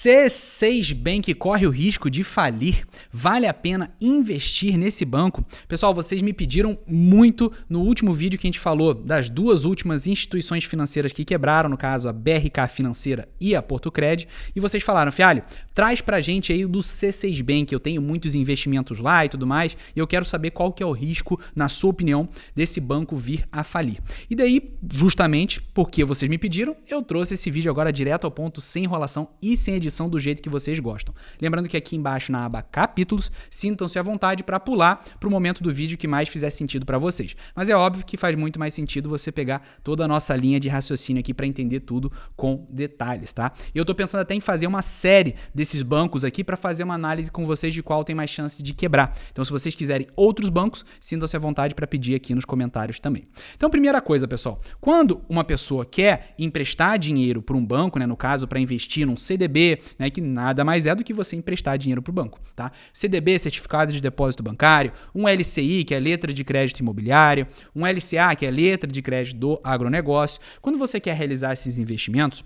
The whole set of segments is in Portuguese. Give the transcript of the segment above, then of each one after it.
C6 Bank corre o risco de falir? Vale a pena investir nesse banco? Pessoal, vocês me pediram muito no último vídeo que a gente falou das duas últimas instituições financeiras que quebraram, no caso a BRK Financeira e a Portocred, e vocês falaram, Fialho, traz pra gente aí do C6 Bank, eu tenho muitos investimentos lá e tudo mais, e eu quero saber qual que é o risco, na sua opinião, desse banco vir a falir. E daí, justamente porque vocês me pediram, eu trouxe esse vídeo agora direto ao ponto, sem enrolação e sem edição, do jeito que vocês gostam. Lembrando que aqui embaixo na aba capítulos, sintam-se à vontade para pular para o momento do vídeo que mais fizer sentido para vocês. Mas é óbvio que faz muito mais sentido você pegar toda a nossa linha de raciocínio aqui para entender tudo com detalhes, tá? E eu tô pensando até em fazer uma série desses bancos aqui para fazer uma análise com vocês de qual tem mais chance de quebrar. Então, se vocês quiserem outros bancos, sintam-se à vontade para pedir aqui nos comentários também. Então, primeira coisa, pessoal, quando uma pessoa quer emprestar dinheiro para um banco, né, no caso para investir num CDB, né, que nada mais é do que você emprestar dinheiro para o banco, tá? CDB, certificado de depósito bancário, um LCI, que é letra de crédito imobiliário, um LCA, que é letra de crédito do agronegócio. Quando você quer realizar esses investimentos,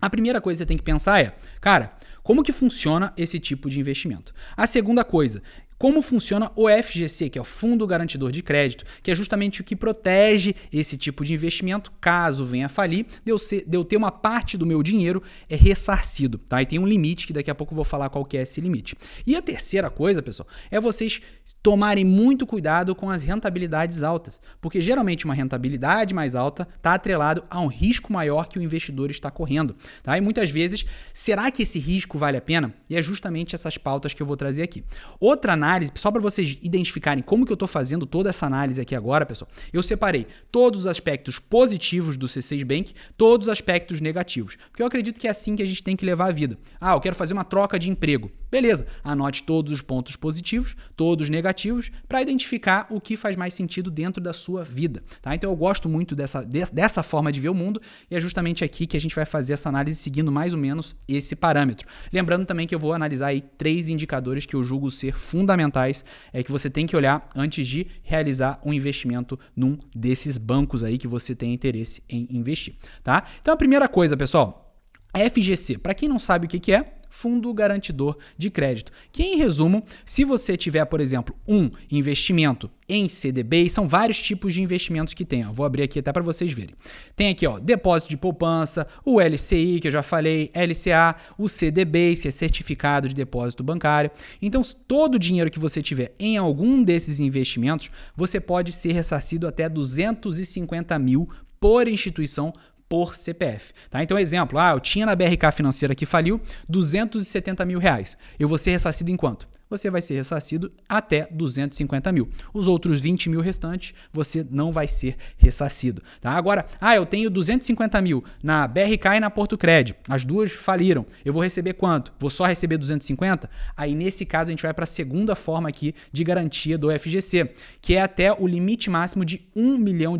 a primeira coisa que você tem que pensar é, cara, como que funciona esse tipo de investimento? A segunda coisa, como funciona o FGC, que é o Fundo Garantidor de Crédito, que é justamente o que protege esse tipo de investimento caso venha a falir, de eu ter uma parte do meu dinheiro ressarcido, tá? E tem um limite que daqui a pouco eu vou falar qual que é esse limite. E a terceira coisa, pessoal, é vocês tomarem muito cuidado com as rentabilidades altas, porque geralmente uma rentabilidade mais alta está atrelado a um risco maior que o investidor está correndo, tá? E muitas vezes, será que esse risco vale a pena? E é justamente essas pautas que eu vou trazer aqui. Outra análise, só para vocês identificarem como que eu estou fazendo toda essa análise aqui agora, pessoal, eu separei todos os aspectos positivos do C6 Bank, todos os aspectos negativos, porque eu acredito que é assim que a gente tem que levar a vida. Ah, eu quero fazer uma troca de emprego. Beleza, anote todos os pontos positivos, todos os negativos, para identificar o que faz mais sentido dentro da sua vida, tá? Então eu gosto muito dessa forma de ver o mundo e é justamente aqui que a gente vai fazer essa análise seguindo mais ou menos esse parâmetro. Lembrando também que eu vou analisar aí 3 indicadores que eu julgo ser fundamentais, que você tem que olhar antes de realizar um investimento num desses bancos aí que você tem interesse em investir, tá? Então a primeira coisa, pessoal, FGC, para quem não sabe o que é, Fundo Garantidor de Crédito, que em resumo, se você tiver, por exemplo, um investimento em CDB, são vários tipos de investimentos que tem, ó. Vou abrir aqui até para vocês verem. Tem aqui, ó, depósito de poupança, o LCI, que eu já falei, LCA, o CDBs, que é certificado de depósito bancário. Então, todo o dinheiro que você tiver em algum desses investimentos, você pode ser ressarcido até 250 mil por instituição por CPF, tá? Então, exemplo, eu tinha na BRK Financeira que faliu 270 mil reais. Eu vou ser ressarcido em quanto? Você vai ser ressarcido até 250 mil. Os outros 20 mil restantes, você não vai ser ressarcido, tá? Agora, eu tenho 250 mil na BRK e na Portocred. As duas faliram. Eu vou receber quanto? Vou só receber 250? Aí, nesse caso, a gente vai para a segunda forma aqui de garantia do FGC, que é até o limite máximo de R$1 milhão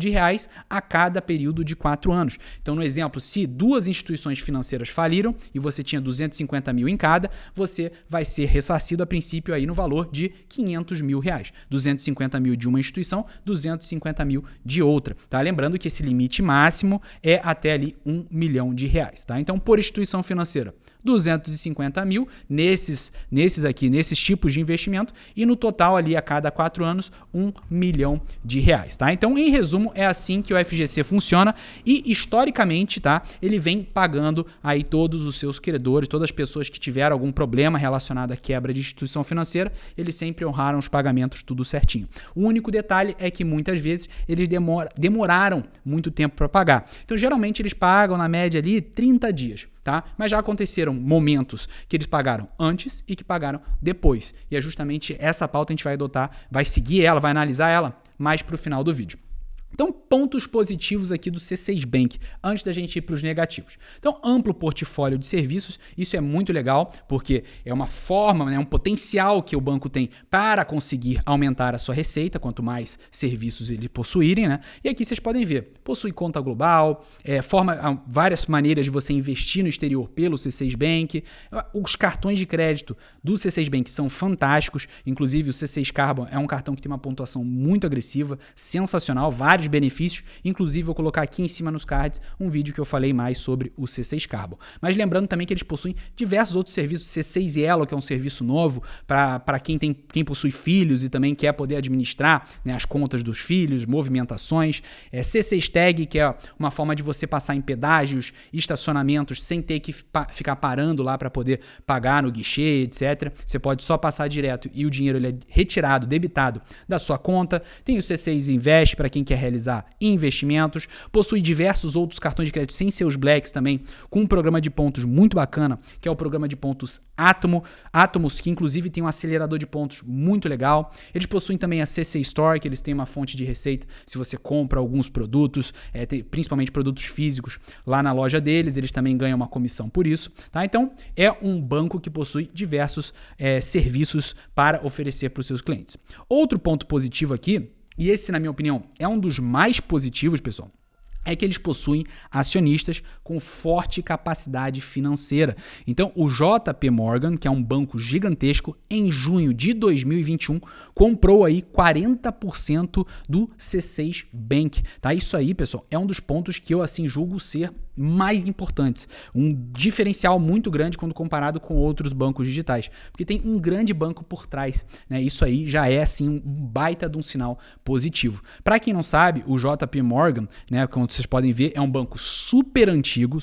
a cada período de 4 anos. Então, no exemplo, se duas instituições financeiras faliram e você tinha 250 mil em cada, você vai ser ressarcido a princípio aí no valor de 500 mil reais. 250 mil de uma instituição, 250 mil de outra, tá? Lembrando que esse limite máximo é até ali R$1 milhão, tá? Então, por instituição financeira, 250 mil nesses tipos de investimento e no total ali a cada 4 anos, R$1 milhão, tá? Então, em resumo, é assim que o FGC funciona e historicamente, tá? Ele vem pagando aí todos os seus credores, todas as pessoas que tiveram algum problema relacionado à quebra de instituição financeira, eles sempre honraram os pagamentos tudo certinho. O único detalhe é que muitas vezes eles demoraram muito tempo para pagar. Então, geralmente eles pagam na média ali 30 dias. Tá? Mas já aconteceram momentos que eles pagaram antes e que pagaram depois. E é justamente essa pauta que a gente vai adotar, vai seguir ela, vai analisar ela mais para o final do vídeo. Então, pontos positivos aqui do C6 Bank, antes da gente ir para os negativos. Então, amplo portfólio de serviços, isso é muito legal, porque é uma forma, né, um potencial que o banco tem para conseguir aumentar a sua receita, quanto mais serviços eles possuírem, né? E aqui vocês podem ver, possui conta global, várias maneiras de você investir no exterior pelo C6 Bank, os cartões de crédito do C6 Bank são fantásticos, inclusive o C6 Carbon é um cartão que tem uma pontuação muito agressiva, sensacional, vários vários benefícios, inclusive vou colocar aqui em cima nos cards um vídeo que eu falei mais sobre o C6 Carbon. Mas lembrando também que eles possuem diversos outros serviços, C6 Elo, que é um serviço novo para quem possui filhos e também quer poder administrar, né, as contas dos filhos, movimentações, C6 Tag, que é uma forma de você passar em pedágios e estacionamentos sem ter que ficar parando lá para poder pagar no guichê, etc. Você pode só passar direto e o dinheiro ele é retirado, debitado da sua conta. Tem o C6 Invest para quem quer realizar investimentos. Possui diversos outros cartões de crédito sem ser os Blacks também, com um programa de pontos muito bacana, que é o programa de pontos Atomos, que inclusive tem um acelerador de pontos muito legal. Eles possuem também a C6 Store, que eles têm uma fonte de receita se você compra alguns produtos, principalmente produtos físicos, lá na loja deles. Eles também ganham uma comissão por isso, tá? Então, é um banco que possui diversos serviços para oferecer para os seus clientes. Outro ponto positivo aqui, e esse, na minha opinião, é um dos mais positivos, pessoal, é que eles possuem acionistas com forte capacidade financeira. Então, o JP Morgan, que é um banco gigantesco, em junho de 2021, comprou aí 40% do C6 Bank. Tá? Isso aí, pessoal, é um dos pontos que eu assim julgo ser mais importantes. Um diferencial muito grande quando comparado com outros bancos digitais, porque tem um grande banco por trás, né? Isso aí já é assim um baita de um sinal positivo. Para quem não sabe, o JP Morgan, né, como vocês podem ver, é um banco super antigo,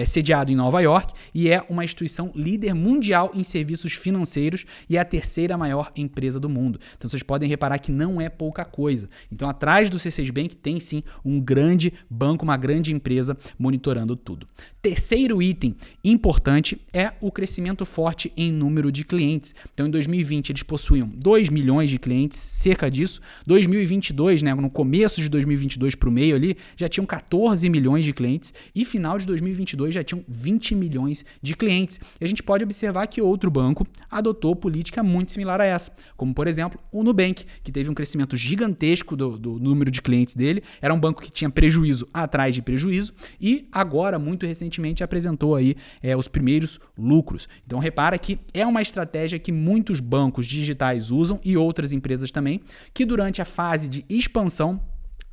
sediado em Nova York e é uma instituição líder mundial em serviços financeiros e é a terceira maior empresa do mundo. Então vocês podem reparar que não é pouca coisa. Então atrás do C6 Bank tem sim um grande banco, uma grande empresa monitorando tudo. Terceiro item importante é o crescimento forte em número de clientes. Então, em 2020, eles possuíam 2 milhões de clientes, cerca disso. 2022, né, no começo de 2022 para o meio ali, já tinham 14 milhões de clientes e final de 2022 já tinham 20 milhões de clientes. E a gente pode observar que outro banco adotou política muito similar a essa, como, por exemplo, o Nubank, que teve um crescimento gigantesco do número de clientes dele. Era um banco que tinha prejuízo atrás de prejuízo, e agora, muito recentemente, apresentou aí os primeiros lucros. Então repara que é uma estratégia que muitos bancos digitais usam e outras empresas também, que durante a fase de expansão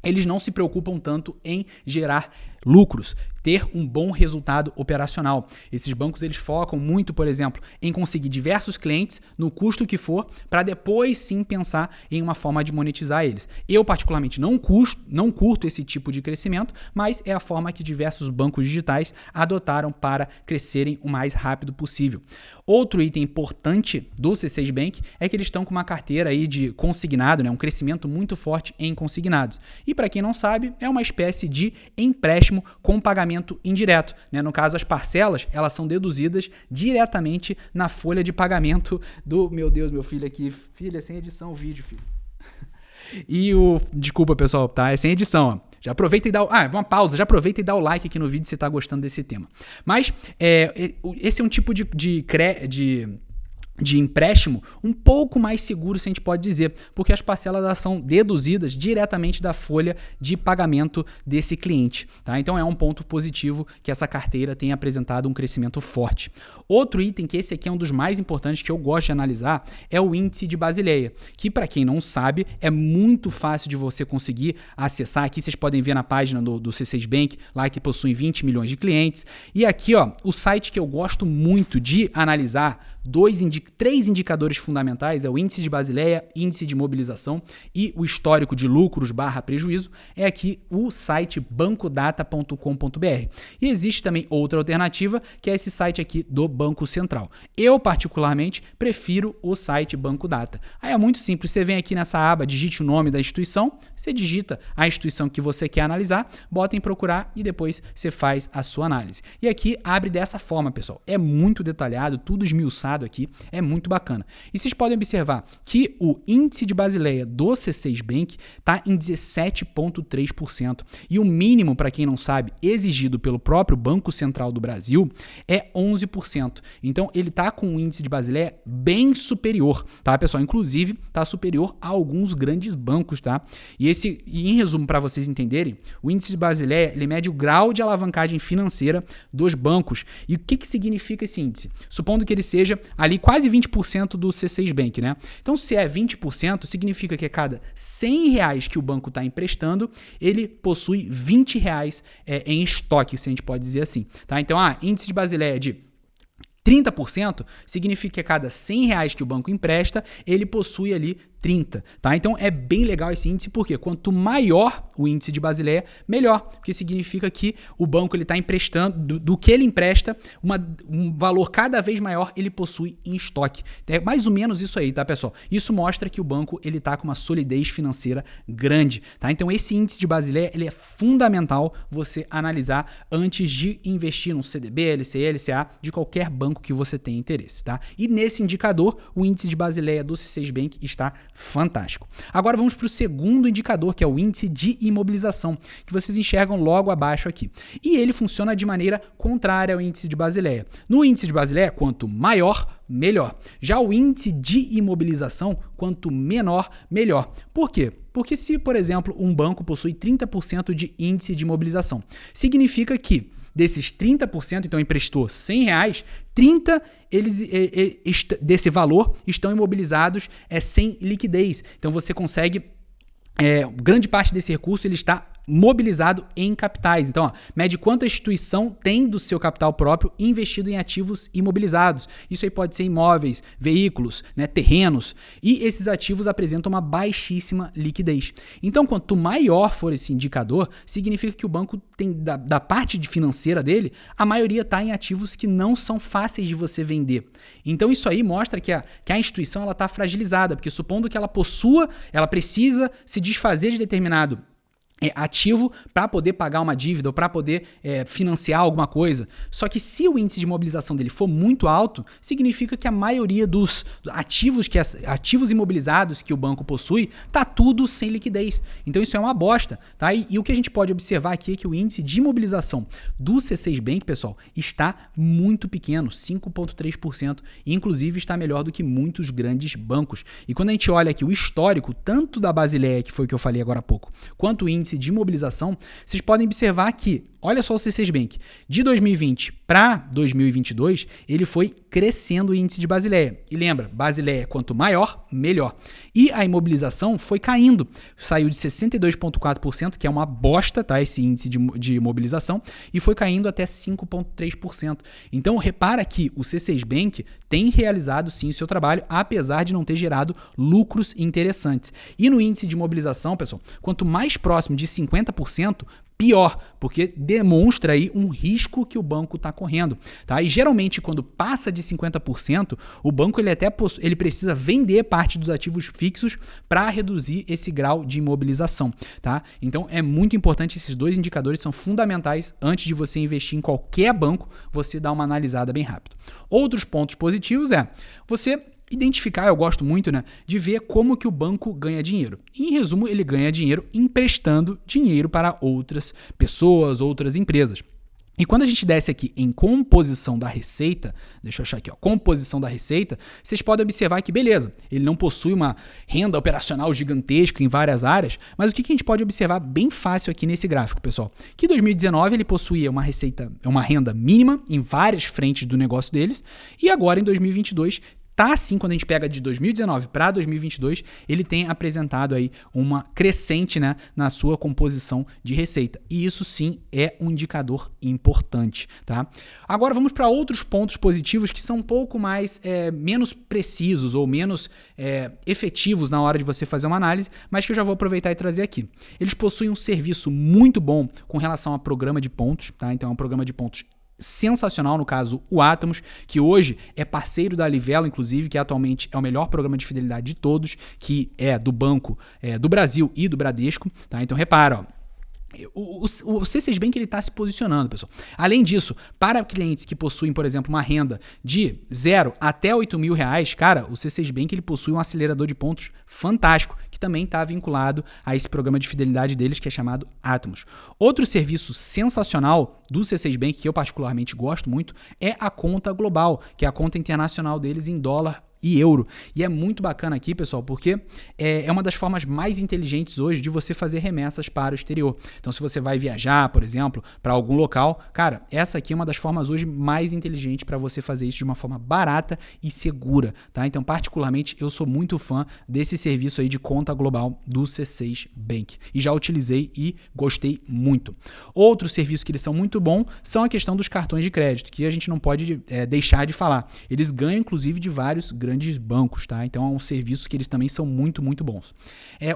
eles não se preocupam tanto em gerar lucros, ter um bom resultado operacional. Esses bancos eles focam muito, por exemplo, em conseguir diversos clientes no custo que for, para depois sim pensar em uma forma de monetizar eles. Eu particularmente não curto esse tipo de crescimento, mas é a forma que diversos bancos digitais adotaram para crescerem o mais rápido possível. Outro item importante do C6 Bank é que eles estão com uma carteira aí de consignado, né, um crescimento muito forte em consignados. E para quem não sabe, é uma espécie de empréstimo com pagamento indireto, né? No caso, as parcelas, elas são deduzidas diretamente na folha de pagamento do... Meu Deus, meu filho aqui. Filha, sem edição o vídeo, filho. Desculpa, pessoal, tá? É sem edição, ó. Já aproveita e dá uma pausa, já aproveita e dá o like aqui no vídeo se tá gostando desse tema. Mas esse é um tipo de empréstimo um pouco mais seguro, se a gente pode dizer, porque as parcelas elas são deduzidas diretamente da folha de pagamento desse cliente, tá? Então é um ponto positivo que essa carteira tem apresentado um crescimento forte. Outro item, que esse aqui é um dos mais importantes que eu gosto de analisar, é o índice de Basileia, que para quem não sabe, é muito fácil de você conseguir acessar. Aqui vocês podem ver na página do C6 Bank, lá que possui 20 milhões de clientes. E aqui, ó, o site que eu gosto muito de analisar, três indicadores fundamentais, é o índice de Basileia, índice de mobilização e o histórico de lucros / prejuízo, é aqui o site bancodata.com.br. E existe também outra alternativa, que é esse site aqui do Banco Central. Eu, particularmente, prefiro o site Banco Data. Aí é muito simples, você vem aqui nessa aba, digite o nome da instituição, você digita a instituição que você quer analisar, bota em procurar e depois você faz a sua análise. E aqui abre dessa forma, pessoal. É muito detalhado, tudo esmiuçado aqui, é muito bacana. E vocês podem observar que o índice de Basileia do C6 Bank está em 17,3%. E o mínimo, para quem não sabe, exigido pelo próprio Banco Central do Brasil é 11%. Então ele está com um índice de Basileia bem superior, tá, pessoal? Inclusive está superior a alguns grandes bancos, tá? E em resumo, para vocês entenderem, o índice de Basileia ele mede o grau de alavancagem financeira dos bancos. E o que significa esse índice? Supondo que ele seja ali quase 20% do C6 Bank, né? Então, se é 20%, significa que a cada R$100 que o banco está emprestando, ele possui R$20 em estoque, se a gente pode dizer assim, tá? Então, índice de Basileia de 30% significa que a cada R$100 que o banco empresta, ele possui ali 30, tá? Então é bem legal esse índice, porque quanto maior o índice de Basileia, melhor, porque significa que o banco ele está emprestando, do que ele empresta, um valor cada vez maior ele possui em estoque. É mais ou menos isso aí, tá, pessoal? Isso mostra que o banco ele está com uma solidez financeira grande, tá? Então esse índice de Basileia ele é fundamental você analisar antes de investir no CDB, LCI, LCA, de qualquer banco que você tenha interesse, tá? E nesse indicador, o índice de Basileia do C6 Bank está fantástico. Agora vamos para o segundo indicador, que é o índice de imobilização, que vocês enxergam logo abaixo aqui. E ele funciona de maneira contrária ao índice de Basileia. No índice de Basileia, quanto maior, melhor. Já o índice de imobilização, quanto menor, melhor. Por quê? Porque se, por exemplo, um banco possui 30% de índice de imobilização, significa que desses 30%, então emprestou R$100, 30 desse valor estão imobilizados sem liquidez. Então você consegue, grande parte desse recurso ele está mobilizado em capitais. Então, mede quanto a instituição tem do seu capital próprio investido em ativos imobilizados. Isso aí pode ser imóveis, veículos, né, terrenos, e esses ativos apresentam uma baixíssima liquidez. Então, quanto maior for esse indicador, significa que o banco tem, da parte financeira dele, a maioria está em ativos que não são fáceis de você vender. Então, isso aí mostra que a instituição está fragilizada, porque supondo que ela possua, ela precisa se desfazer de determinado ativo para poder pagar uma dívida ou para poder financiar alguma coisa. Só que se o índice de mobilização dele for muito alto, significa que a maioria dos ativos imobilizados que o banco possui tá tudo sem liquidez. Então isso é uma bosta, tá? E o que a gente pode observar aqui é que o índice de mobilização do C6 Bank, pessoal, está muito pequeno, 5,3%, e inclusive está melhor do que muitos grandes bancos. E quando a gente olha aqui o histórico, tanto da Basileia, que foi o que eu falei agora há pouco, quanto o índice de imobilização, vocês podem observar que, olha só o C6 Bank, de 2020 para 2022, ele foi crescendo o índice de Basileia. E lembra, Basileia, quanto maior, melhor. E a imobilização foi caindo, saiu de 62,4%, que é uma bosta, tá, esse índice de imobilização, e foi caindo até 5,3%. Então, repara que o C6 Bank tem realizado sim o seu trabalho, apesar de não ter gerado lucros interessantes. E no índice de imobilização, pessoal, quanto mais próximo de 50%, pior, porque demonstra aí um risco que o banco está correndo, tá? E geralmente quando passa de 50%, o banco ele precisa vender parte dos ativos fixos para reduzir esse grau de imobilização, tá? Então é muito importante, esses dois indicadores são fundamentais antes de você investir em qualquer banco, você dá uma analisada bem rápido. Outros pontos positivos você identificar, eu gosto muito, né, de ver como que o banco ganha dinheiro. Em resumo, ele ganha dinheiro emprestando dinheiro para outras pessoas, outras empresas. E quando a gente desce aqui em composição da receita, deixa eu achar aqui, composição da receita, vocês podem observar que, beleza, ele não possui uma renda operacional gigantesca em várias áreas, mas o que a gente pode observar bem fácil aqui nesse gráfico, pessoal? Que em 2019 ele possuía uma renda mínima em várias frentes do negócio deles, e agora em 2022 tá assim, quando a gente pega de 2019 para 2022, ele tem apresentado aí uma crescente, né, na sua composição de receita. E isso sim é um indicador importante, tá? Agora vamos para outros pontos positivos que são um pouco mais menos precisos ou menos efetivos na hora de você fazer uma análise, mas que eu já vou aproveitar e trazer aqui. Eles possuem um serviço muito bom com relação a programa de pontos, tá? Então é um programa de pontos sensacional, no caso o Atomos, que hoje é parceiro da Livelo, inclusive, que atualmente é o melhor programa de fidelidade de todos, que é do Banco do Brasil e do Bradesco, tá? Então repara, o C6 Bank ele está se posicionando, pessoal. Além disso, para clientes que possuem, por exemplo, uma renda de 0 até R$8.000, cara, o C6 Bank ele possui um acelerador de pontos fantástico, que também está vinculado a esse programa de fidelidade deles, que é chamado Atomos. Outro serviço sensacional do C6 Bank, que eu particularmente gosto muito, é a conta global, que é a conta internacional deles em dólar e euro. E é muito bacana aqui, pessoal, porque é uma das formas mais inteligentes hoje de você fazer remessas para o exterior. Então, se você vai viajar, por exemplo, para algum local, cara, essa aqui é uma das formas hoje mais inteligentes para você fazer isso de uma forma barata e segura, tá? Então, particularmente, eu sou muito fã desse serviço aí de conta global do C6 Bank. E já utilizei e gostei muito. Outro serviço que eles são muito bom são a questão dos cartões de crédito, que a gente não pode deixar de falar. Eles ganham, inclusive, de vários grandes bancos, tá? Então é um serviço que eles também são muito, muito bons.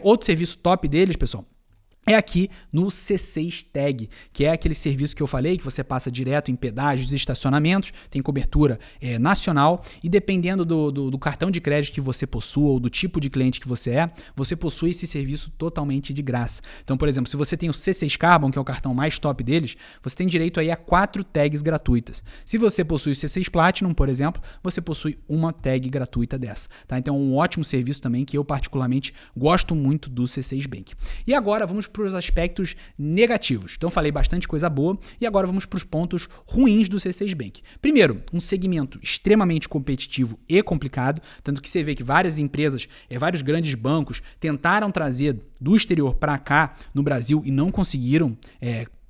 Outro serviço top deles, pessoal, é aqui no C6 Tag, que é aquele serviço que eu falei, que você passa direto em pedágios e estacionamentos, tem cobertura nacional e dependendo do cartão de crédito que você possua ou do tipo de cliente que você possui esse serviço totalmente de graça. Então, por exemplo, se você tem o C6 Carbon, que é o cartão mais top deles, você tem direito aí a 4 tags gratuitas. Se você possui o C6 Platinum, por exemplo, você possui uma tag gratuita dessa. Tá? Então é um ótimo serviço também que eu particularmente gosto muito do C6 Bank. E agora vamos para os aspectos negativos. Então falei bastante coisa boa e agora vamos para os pontos ruins do C6 Bank. Primeiro, um segmento extremamente competitivo e complicado, tanto que você vê que várias empresas, vários grandes bancos tentaram trazer do exterior para cá no Brasil e não conseguiram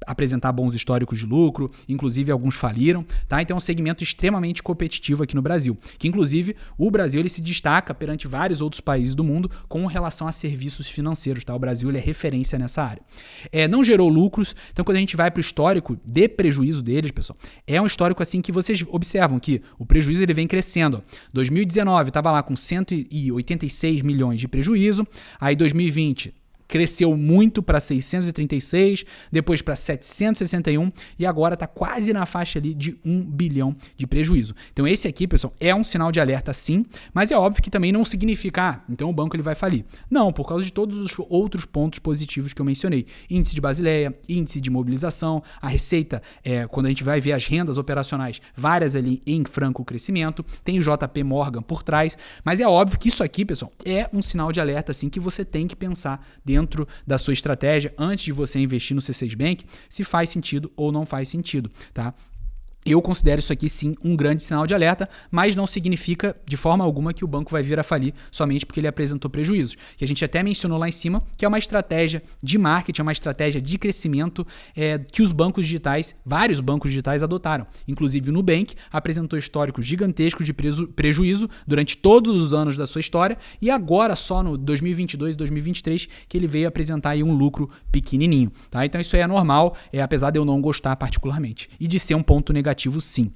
apresentar bons históricos de lucro, inclusive alguns faliram, tá? Então é um segmento extremamente competitivo aqui no Brasil, que inclusive o Brasil ele se destaca perante vários outros países do mundo com relação a serviços financeiros, tá? O Brasil ele é referência nessa área. Não gerou lucros, então quando a gente vai para o histórico de prejuízo deles, pessoal, é um histórico assim que vocês observam que o prejuízo ele vem crescendo. 2019 estava lá com 186 milhões de prejuízo, aí 2020 cresceu muito para 636, depois para 761 e agora está quase na faixa ali de 1 bilhão de prejuízo. Então esse aqui, pessoal, é um sinal de alerta sim, mas é óbvio que também não significa, então o banco ele vai falir. Não, por causa de todos os outros pontos positivos que eu mencionei. Índice de Basileia, índice de mobilização, a receita, quando a gente vai ver as rendas operacionais, várias ali em franco crescimento, tem o JP Morgan por trás, mas é óbvio que isso aqui, pessoal, é um sinal de alerta assim que você tem que pensar dentro da sua estratégia antes de você investir no C6 Bank, se faz sentido ou não faz sentido, tá? Eu considero isso aqui sim um grande sinal de alerta, mas não significa de forma alguma que o banco vai vir a falir somente porque ele apresentou prejuízos. Que a gente até mencionou lá em cima, que é uma estratégia de marketing, é uma estratégia de crescimento que os bancos digitais, vários bancos digitais adotaram. Inclusive o Nubank apresentou históricos gigantescos de prejuízo durante todos os anos da sua história e agora só no 2022 e 2023 que ele veio apresentar aí um lucro pequenininho. Tá? Então isso aí é normal, apesar de eu não gostar particularmente. E de ser um ponto negativo sim.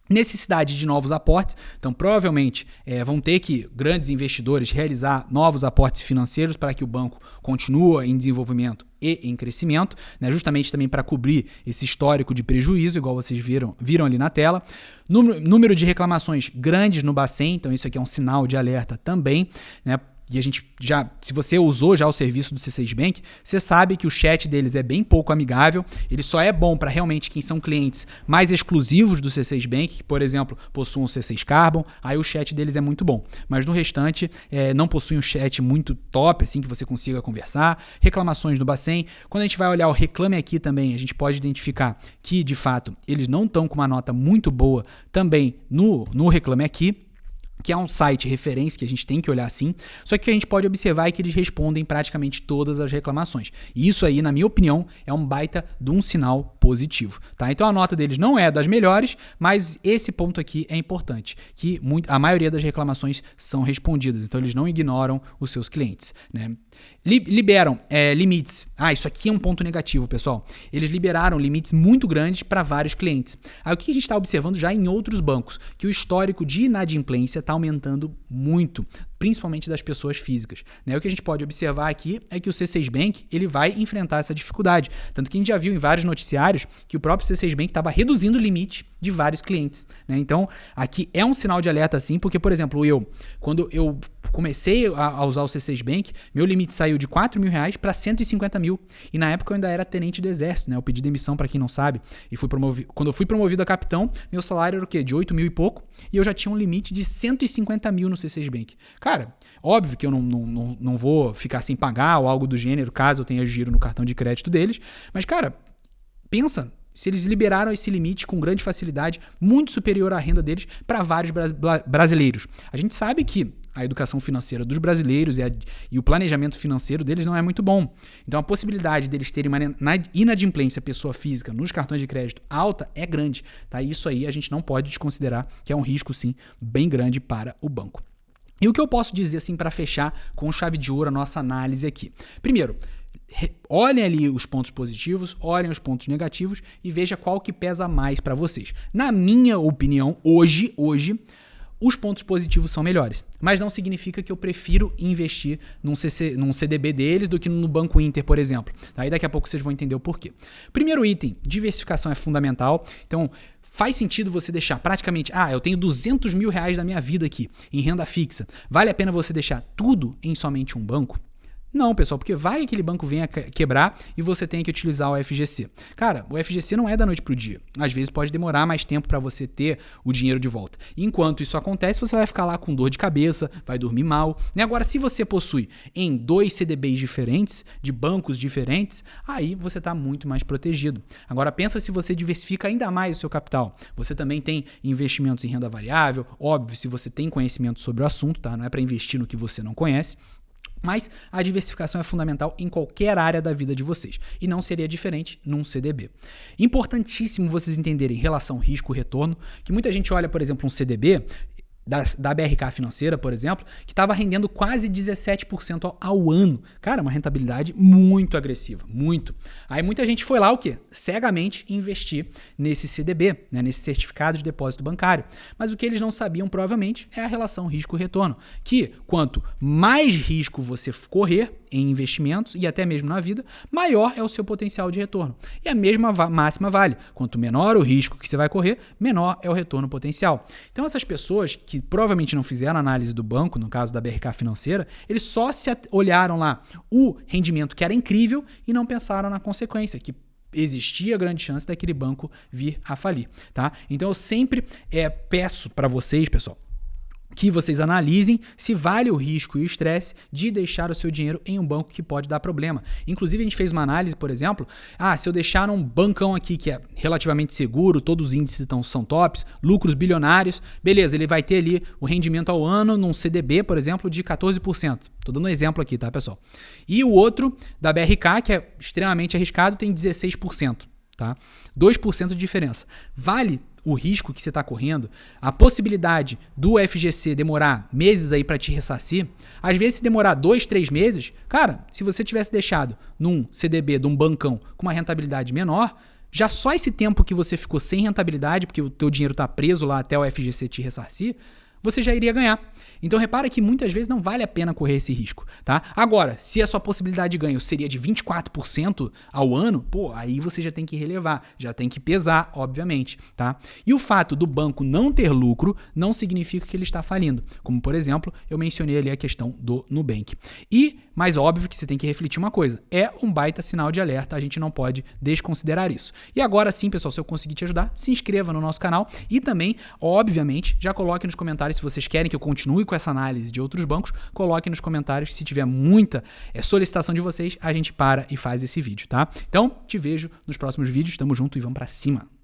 Necessidade de novos aportes, então provavelmente vão ter que grandes investidores realizar novos aportes financeiros para que o banco continue em desenvolvimento e em crescimento, né, justamente também para cobrir esse histórico de prejuízo, igual vocês viram ali na tela. Número de reclamações grandes no Bacen, então isso aqui é um sinal de alerta também, né? E a gente se você usou já o serviço do C6 Bank, você sabe que o chat deles é bem pouco amigável, ele só é bom para realmente quem são clientes mais exclusivos do C6 Bank, que, por exemplo, possuem o C6 Carbon, aí o chat deles é muito bom. Mas no restante, não possui um chat muito top, assim, que você consiga conversar. Reclamações do Bacen. Quando a gente vai olhar o Reclame Aqui também, a gente pode identificar que, de fato, eles não estão com uma nota muito boa também no Reclame Aqui, que é um site referência que a gente tem que olhar assim, só que o que a gente pode observar é que eles respondem praticamente todas as reclamações. E isso aí, na minha opinião, é um baita de um sinal positivo, tá? Então a nota deles não é das melhores, mas esse ponto aqui é importante, que a maioria das reclamações são respondidas, então eles não ignoram os seus clientes, né? Liberam limites. Isso aqui é um ponto negativo, pessoal. Eles liberaram limites muito grandes para vários clientes. Aí o que a gente está observando já em outros bancos? Que o histórico de inadimplência está aumentando muito, principalmente das pessoas físicas, né? O que a gente pode observar aqui é que o C6 Bank ele vai enfrentar essa dificuldade. Tanto que a gente já viu em vários noticiários que o próprio C6 Bank estava reduzindo o limite de vários clientes, né? Então, aqui é um sinal de alerta sim, porque, por exemplo, quando eu comecei a usar o C6 Bank, meu limite saiu de R$4.000 para 150 mil. E na época eu ainda era tenente do exército, né? Eu pedi demissão, para quem não sabe, e quando eu fui promovido a capitão, meu salário era o quê? De 8 mil e pouco, e eu já tinha um limite de 150 mil no C6 Bank. Cara, óbvio que eu não vou ficar sem pagar ou algo do gênero, caso eu tenha giro no cartão de crédito deles, mas, cara, pensa, se eles liberaram esse limite com grande facilidade, muito superior à renda deles para vários brasileiros. A gente sabe que a educação financeira dos brasileiros e o planejamento financeiro deles não é muito bom. Então a possibilidade deles terem uma inadimplência pessoa física nos cartões de crédito alta é grande. Tá? Isso aí a gente não pode desconsiderar que é um risco sim bem grande para o banco. E o que eu posso dizer assim para fechar com chave de ouro a nossa análise aqui? Primeiro, olhem ali os pontos positivos, olhem os pontos negativos e veja qual que pesa mais para vocês. Na minha opinião, hoje os pontos positivos são melhores. Mas não significa que eu prefiro investir num CDB deles do que no Banco Inter, por exemplo. Aí daqui a pouco vocês vão entender o porquê. Primeiro item, diversificação é fundamental. Então, faz sentido você deixar praticamente, eu tenho 200 mil reais da minha vida aqui em renda fixa. Vale a pena você deixar tudo em somente um banco? Não, pessoal, porque vai que aquele banco venha quebrar e você tem que utilizar o FGC. Cara, o FGC não é da noite pro dia. Às vezes pode demorar mais tempo para você ter o dinheiro de volta. Enquanto isso acontece, você vai ficar lá com dor de cabeça, vai dormir mal. E agora, se você possui em 2 CDBs diferentes, de bancos diferentes, aí você está muito mais protegido. Agora, pensa se você diversifica ainda mais o seu capital. Você também tem investimentos em renda variável, óbvio, se você tem conhecimento sobre o assunto, tá? Não é para investir no que você não conhece. Mas a diversificação é fundamental em qualquer área da vida de vocês. E não seria diferente num CDB. Importantíssimo vocês entenderem relação risco-retorno, que muita gente olha, por exemplo, um CDB da BRK Financeira, por exemplo, que estava rendendo quase 17% ao ano. Cara, uma rentabilidade muito agressiva, muito. Aí muita gente foi lá, cegamente investir nesse CDB, né, nesse certificado de depósito bancário. Mas o que eles não sabiam, provavelmente, é a relação risco-retorno, que quanto mais risco você correr em investimentos e até mesmo na vida, maior é o seu potencial de retorno. E a mesma máxima vale. Quanto menor o risco que você vai correr, menor é o retorno potencial. Então essas pessoas que provavelmente não fizeram análise do banco, no caso da BRK Financeira, eles só se olharam lá o rendimento que era incrível e não pensaram na consequência, que existia grande chance daquele banco vir a falir, tá? Então eu sempre peço para vocês, pessoal, que vocês analisem se vale o risco e o estresse de deixar o seu dinheiro em um banco que pode dar problema. Inclusive, a gente fez uma análise, por exemplo, se eu deixar num bancão aqui que é relativamente seguro, todos os índices são tops, lucros bilionários, beleza, ele vai ter ali o rendimento ao ano num CDB, por exemplo, de 14%. Tô dando um exemplo aqui, tá, pessoal? E o outro, da BRK, que é extremamente arriscado, tem 16%, tá? 2% de diferença. Vale o risco que você está correndo, a possibilidade do FGC demorar meses aí para te ressarcir, às vezes se demorar 2, 3 meses, cara, se você tivesse deixado num CDB de um bancão com uma rentabilidade menor, já só esse tempo que você ficou sem rentabilidade, porque o teu dinheiro está preso lá até o FGC te ressarcir, você já iria ganhar. Então repara que muitas vezes não vale a pena correr esse risco, tá? Agora, se a sua possibilidade de ganho seria de 24% ao ano, aí você já tem que relevar, já tem que pesar, obviamente, tá? E o fato do banco não ter lucro não significa que ele está falindo. Como, por exemplo, eu mencionei ali a questão do Nubank. Mas óbvio que você tem que refletir uma coisa, é um baita sinal de alerta, a gente não pode desconsiderar isso. E agora sim, pessoal, se eu conseguir te ajudar, se inscreva no nosso canal e também, obviamente, já coloque nos comentários se vocês querem que eu continue com essa análise de outros bancos, coloque nos comentários, se tiver muita solicitação de vocês, a gente para e faz esse vídeo, tá? Então, te vejo nos próximos vídeos, tamo junto e vamos pra cima!